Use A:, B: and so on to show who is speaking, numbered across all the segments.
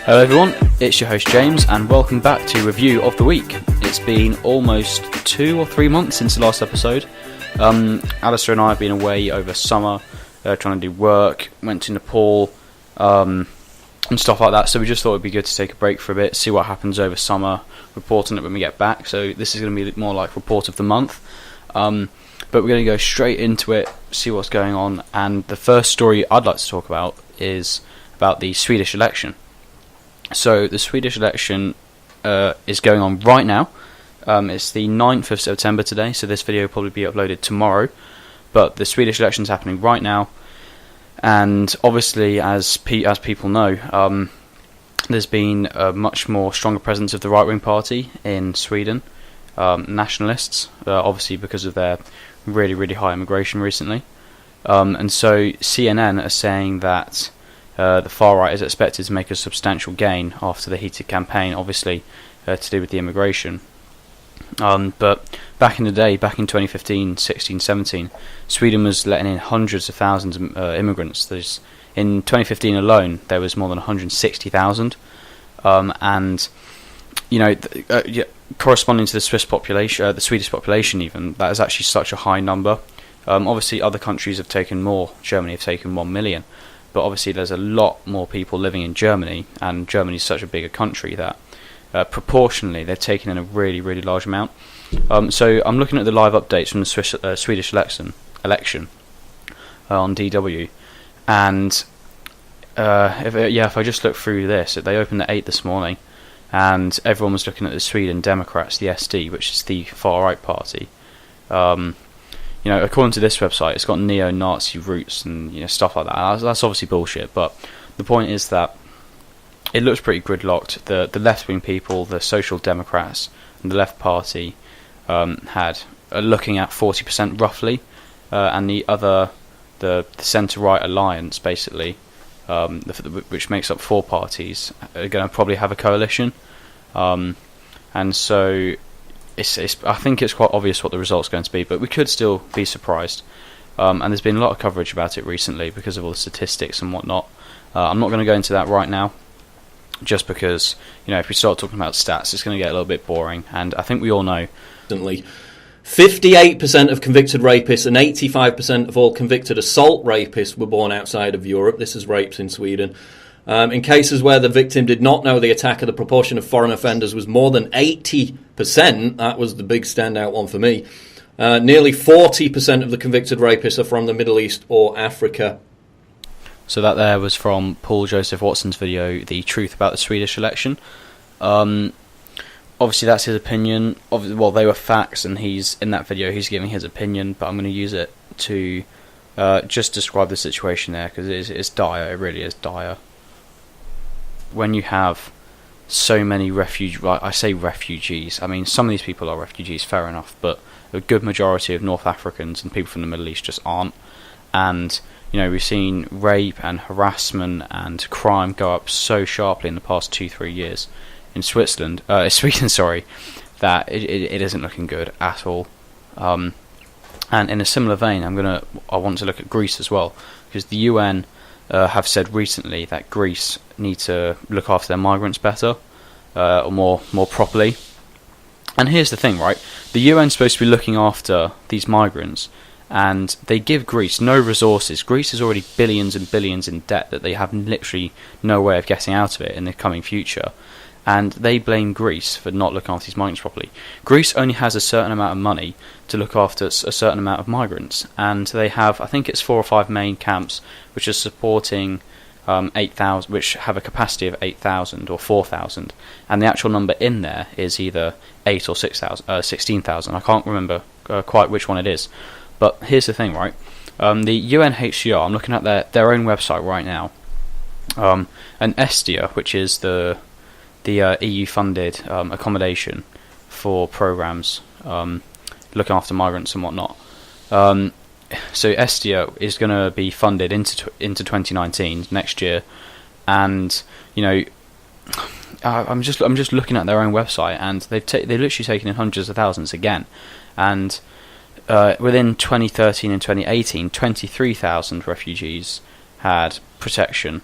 A: Hello everyone, it's your host James and welcome back to Review of the Week. It's been almost 2 or 3 months since the last episode. Alistair and I have been away over summer, trying to do work, went to Nepal and stuff like that, so we just thought it'd be good to take a break for a bit, see what happens over summer, report on it when we get back. So this is going to be more like report of the month, but we're going to go straight into it, see what's going on. And the first story I'd like to talk about is about the Swedish election. So the Swedish election is going on right now. It's the 9th of September today, so this video will probably be uploaded tomorrow. But the Swedish election is happening right now, and obviously, as people know, there's been a much more stronger presence of the right-wing party in Sweden, nationalists, obviously because of their really, really high immigration recently. And so CNN are saying that the far right is expected to make a substantial gain after the heated campaign, obviously to do with the immigration. But back in the day, back in 2015, 16, 17, Sweden was letting in hundreds of thousands of immigrants. In 2015 alone, there was more than 160,000, and you know, corresponding to the Swedish population, even that is actually such a high number. Obviously, other countries have taken more. Germany have taken 1 million. But obviously there's a lot more people living in Germany, and Germany is such a bigger country that proportionally they've taken in a really, really large amount. So I'm looking at the live updates from the Swedish election on DW, and if I just look through this, they opened at 8 this morning, and everyone was looking at the Sweden Democrats, the SD, which is the far-right party. You know, according to this website, it's got neo-Nazi roots and stuff like that. That's obviously bullshit, but the point is that it looks pretty gridlocked. The left-wing people, the Social Democrats, and the Left Party are looking at 40% roughly, and the centre-right alliance, basically, which makes up 4 parties, are going to probably have a coalition, and so. I think it's quite obvious what the result's going to be, but we could still be surprised. And there's been a lot of coverage about it recently because of all the statistics and whatnot. I'm not going to go into that right now, just because if we start talking about stats, it's going to get a little bit boring. And I think we all know.
B: 58% of convicted rapists and 85% of all convicted assault rapists were born outside of Europe. This is rapes in Sweden. In cases where the victim did not know the attacker, the proportion of foreign offenders was more than 80%. That was the big standout one for me. Nearly 40% of the convicted rapists are from the Middle East or Africa.
A: So that there was from Paul Joseph Watson's video, The Truth About the Swedish Election. Obviously that's his opinion. Well, they were facts, and in that video he's giving his opinion, but I'm going to use it to just describe the situation there, because it's dire. It really is dire. When you have so many I say refugees, I mean some of these people are refugees, fair enough, but a good majority of North Africans and people from the Middle East just aren't. And we've seen rape and harassment and crime go up so sharply in the past 2-3 years in Sweden, that it isn't looking good at all. And in a similar vein, I want to look at Greece as well, because the UN have said recently that Greece need to look after their migrants better, or more properly. And here's the thing, right? The UN's supposed to be looking after these migrants, and they give Greece no resources. Greece is already billions and billions in debt that they have literally no way of getting out of it in the coming future. And they blame Greece for not looking after these migrants properly. Greece only has a certain amount of money to look after a certain amount of migrants, and they have, I think it's 4 or 5 main camps which are supporting 8,000, which have a capacity of 8,000 or 4,000, and the actual number in there is either 8 or 16,000. I can't remember quite which one it is. But here's the thing, right? The UNHCR, I'm looking at their own website right now, and Estia, which is the EU-funded accommodation for programs looking after migrants and whatnot. So Estia is going to be funded into 2019 next year, and I'm just looking at their own website, and they've literally taken in hundreds of thousands again, and within 2013 and 2018, 23,000 refugees had protection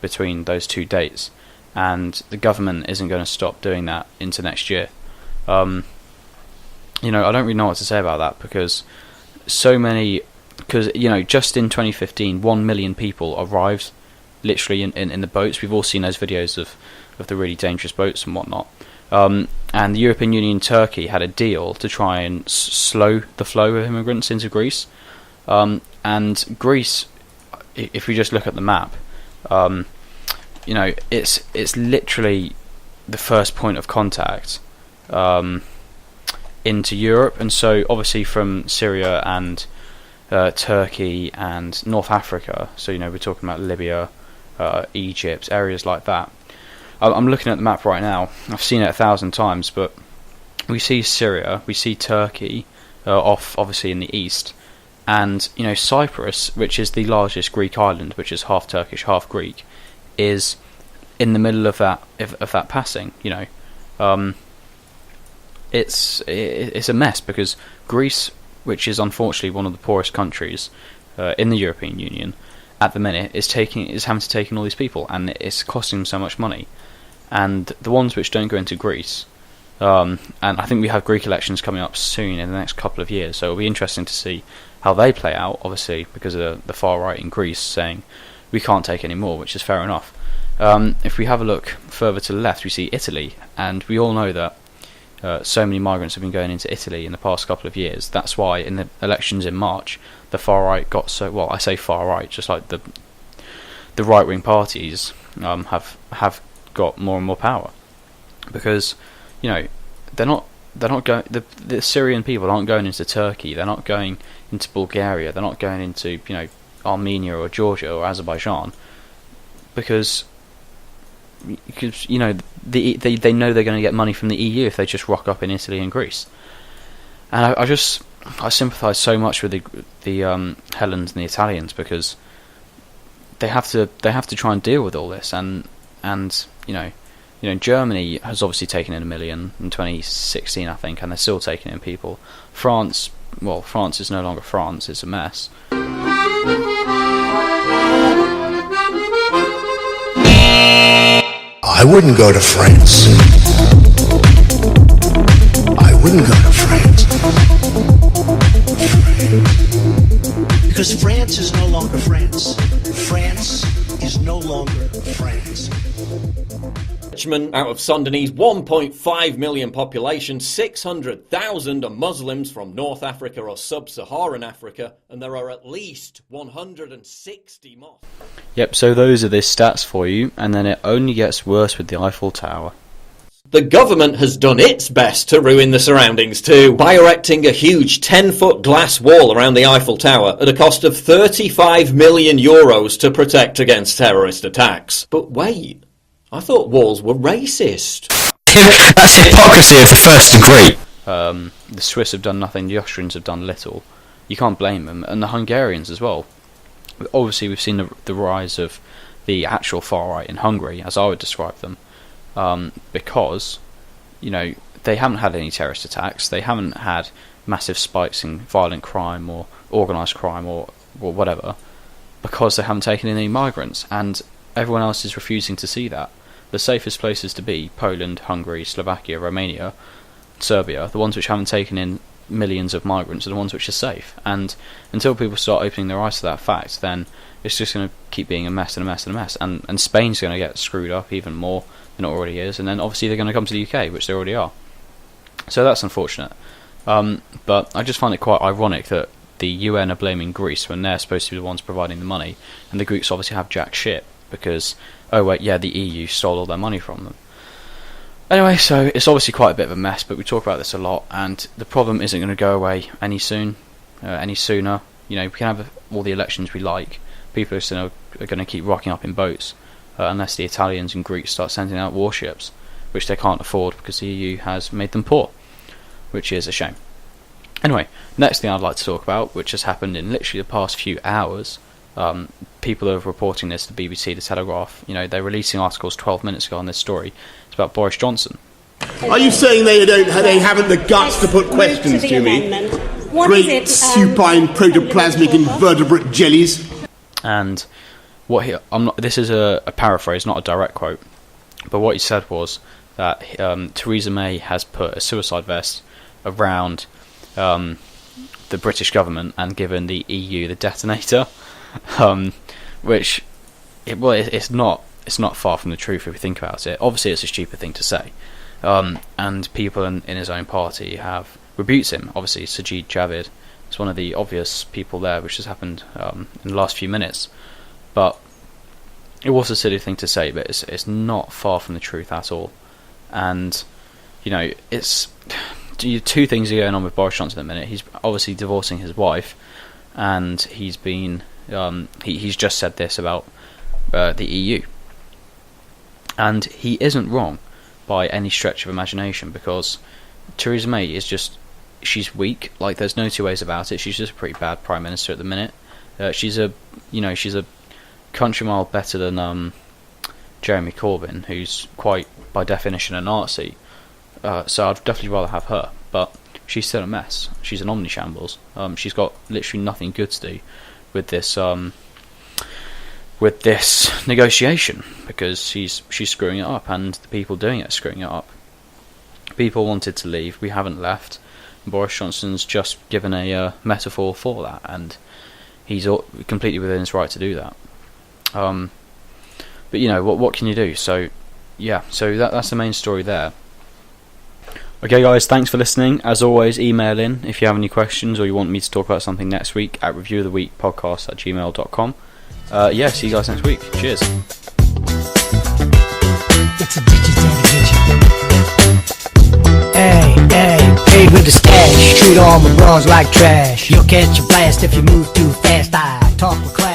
A: between those two dates, and the government isn't going to stop doing that into next year. I don't really know what to say about that, because just in 2015, 1 million people arrived literally in the boats. We've all seen those videos of the really dangerous boats and whatnot. And the European Union and Turkey had a deal to try and slow the flow of immigrants into Greece. And Greece, if we just look at the map, it's literally the first point of contact into Europe. And so obviously from Syria and Turkey and North Africa, so we're talking about Libya, Egypt, areas like that. I'm looking at the map right now. I've seen it 1,000 times, but we see Syria, we see Turkey off obviously in the east, and Cyprus, which is the largest Greek island, which is half Turkish, half Greek, is in the middle of that passing. It's a mess, because Greece, which is unfortunately one of the poorest countries in the European Union at the minute, is having to take in all these people, and it's costing them so much money. And the ones which don't go into Greece, and I think we have Greek elections coming up soon in the next couple of years, so it'll be interesting to see how they play out, obviously because of the far right in Greece saying we can't take any more, which is fair enough. If we have a look further to the left, we see Italy, and we all know that so many migrants have been going into Italy in the past couple of years. That's why in the elections in March, the far right got so, well, I say far right, just like the right-wing parties have got more and more power, because they're not going, the Syrian people aren't going into Turkey, they're not going into Bulgaria, they're not going into Armenia or Georgia or Azerbaijan, because they know they're going to get money from the EU if they just rock up in Italy and Greece. And I sympathise so much with the Hellenes and the Italians, because they have to try and deal with all this, and Germany has obviously taken in 1 million in 2016, I think, and they're still taking in people. France is no longer France; it's a mess.
C: I wouldn't go to France. I wouldn't go to France. Because France is no longer France. France is no longer France.
B: Richmond, out of Sundanese 1.5 million population, 600,000 are Muslims from North Africa or Sub-Saharan Africa, and there are at least 160 mosques.
A: Yep, so those are the stats for you, and then it only gets worse with the Eiffel Tower.
B: The government has done its best to ruin the surroundings too, by erecting a huge 10-foot glass wall around the Eiffel Tower at a cost of €35 million to protect against terrorist attacks. But wait, I thought walls were racist.
C: That's hypocrisy of the first degree.
A: The Swiss have done nothing, the Austrians have done little. You can't blame them, and the Hungarians as well. Obviously, we've seen the rise of the actual far right in Hungary, as I would describe them, because they haven't had any terrorist attacks, they haven't had massive spikes in violent crime or organised crime or whatever, because they haven't taken in any migrants, and everyone else is refusing to see that. The safest places to be, Poland, Hungary, Slovakia, Romania, Serbia, the ones which haven't taken in millions of migrants are the ones which are safe. And until people start opening their eyes to that fact, then it's just going to keep being a mess and a mess and a mess. And Spain's going to get screwed up even more than it already is. And then obviously they're going to come to the UK, which they already are. So that's unfortunate. But I just find it quite ironic that the UN are blaming Greece when they're supposed to be the ones providing the money. And the Greeks obviously have jack shit because, oh wait, yeah, the EU stole all their money from them. Anyway, so it's obviously quite a bit of a mess, but we talk about this a lot, and the problem isn't going to go away any sooner. We can have all the elections we like. People are going to keep rocking up in boats, unless the Italians and Greeks start sending out warships, which they can't afford because the EU has made them poor, which is a shame. Anyway, next thing I'd like to talk about, which has happened in literally the past few hours. People are reporting this, the BBC, the Telegraph, they're releasing articles 12 minutes ago on this story. It's about Boris Johnson.
D: Are you saying they haven't the guts to put questions to me? Great supine protoplasmic invertebrate jellies.
A: And this is a paraphrase, not a direct quote. But what he said was that Theresa May has put a suicide vest around the British government and given the EU the detonator, which it's not far from the truth if we think about it. Obviously, it's a stupid thing to say, and people in his own party have rebuked him. Obviously, Sajid Javid is one of the obvious people there, which has happened in the last few minutes. But it was a silly thing to say, but it's not far from the truth at all. And it's two things are going on with Boris Johnson at the minute. He's obviously divorcing his wife, and he's been he's just said this about the EU, and he isn't wrong by any stretch of imagination, because Theresa May is she's weak. Like, there's no two ways about it. She's just a pretty bad prime minister at the minute. She's a country mile better than Jeremy Corbyn, who's quite by definition a Nazi. So I'd definitely rather have her, but she's still a mess. She's an omnishambles. She's got literally nothing good to do with this negotiation, because she's screwing it up, and the people doing it are screwing it up. People wanted to leave. We haven't left. Boris Johnson's just given a metaphor for that, and he's completely within his right to do that. But what can you do? So that's the main story there. Okay guys, thanks for listening. As always, email in if you have any questions or you want me to talk about something next week at reviewoftheweekpodcast@gmail.com. See you guys next week. Cheers.
E: It's a hey, with the stash. Treat all my bras like trash. You'll catch a blast if you move too fast. I talk with class.